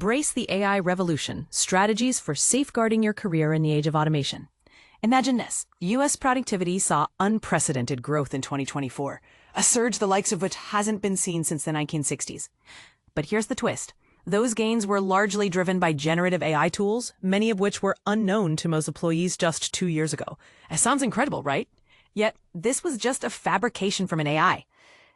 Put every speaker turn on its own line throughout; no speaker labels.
Embrace the AI revolution, strategies for safeguarding your career in the age of automation. Imagine this. U.S. productivity saw unprecedented growth in 2024, a surge the likes of which hasn't been seen since the 1960s. But here's the twist. Those gains were largely driven by generative AI tools, many of which were unknown to most employees just 2 years ago. It sounds incredible, right? Yet, this was just a fabrication from an AI.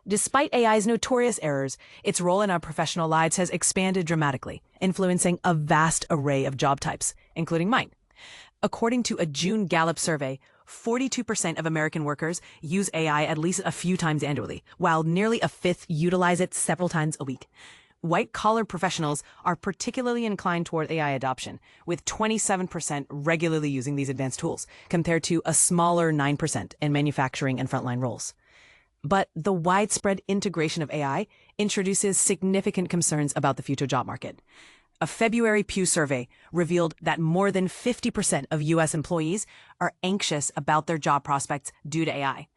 Despite AI's notorious errors, its role in our professional lives has expanded dramatically, influencing a vast array of job types, including mine. According to a June Gallup survey, 42% of American workers use AI at least a few times annually, while nearly a fifth utilize it several times a week. White-collar professionals are particularly inclined toward AI adoption, with 27% regularly using these advanced tools, compared to a smaller 9% in manufacturing and frontline roles. But the widespread integration of AI introduces significant concerns about the future job market. A February Pew survey revealed that more than 50% of U.S. employees are anxious about their job prospects due to AI.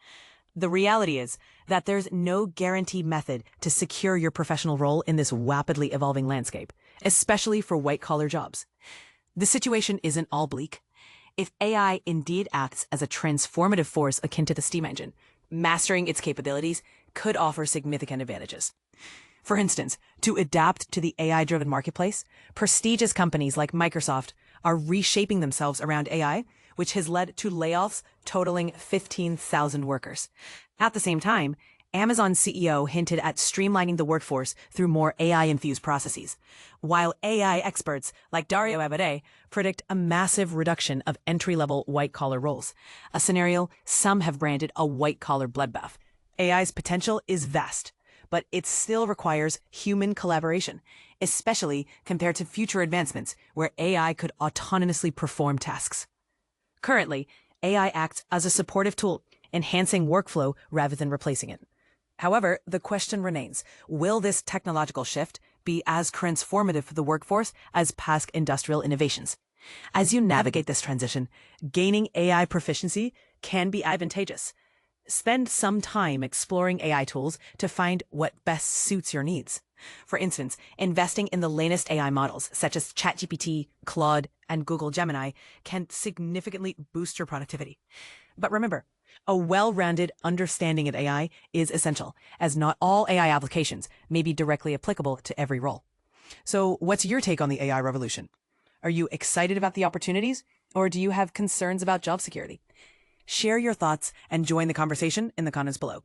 The reality is that there's no guaranteed method to secure your professional role in this rapidly evolving landscape, especially for white-collar jobs. The situation isn't all bleak. If AI indeed acts as a transformative force akin to the steam engine, mastering its capabilities could offer significant advantages. For instance, to adapt to the AI-driven marketplace, prestigious companies like Microsoft are reshaping themselves around AI, which has led to layoffs totaling 15,000 workers. At the same time, Amazon's CEO hinted at streamlining the workforce through more AI-infused processes, while AI experts like Dario Abade predict a massive reduction of entry-level white-collar roles, a scenario some have branded a white-collar bloodbath. AI's potential is vast, but it still requires human collaboration, especially compared to future advancements where AI could autonomously perform tasks. Currently, AI acts as a supportive tool, enhancing workflow rather than replacing it. However, the question remains, will this technological shift be as transformative for the workforce as past industrial innovations? As you navigate this transition, gaining AI proficiency can be advantageous. Spend some time exploring AI tools to find what best suits your needs. For instance, investing in the latest AI models, such as ChatGPT, Claude, and Google Gemini, can significantly boost your productivity. But remember, a well-rounded understanding of AI is essential, as not all AI applications may be directly applicable to every role. So what's your take on the AI revolution? Are you excited about the opportunities, or do you have concerns about job security? Share your thoughts and join the conversation in the comments below.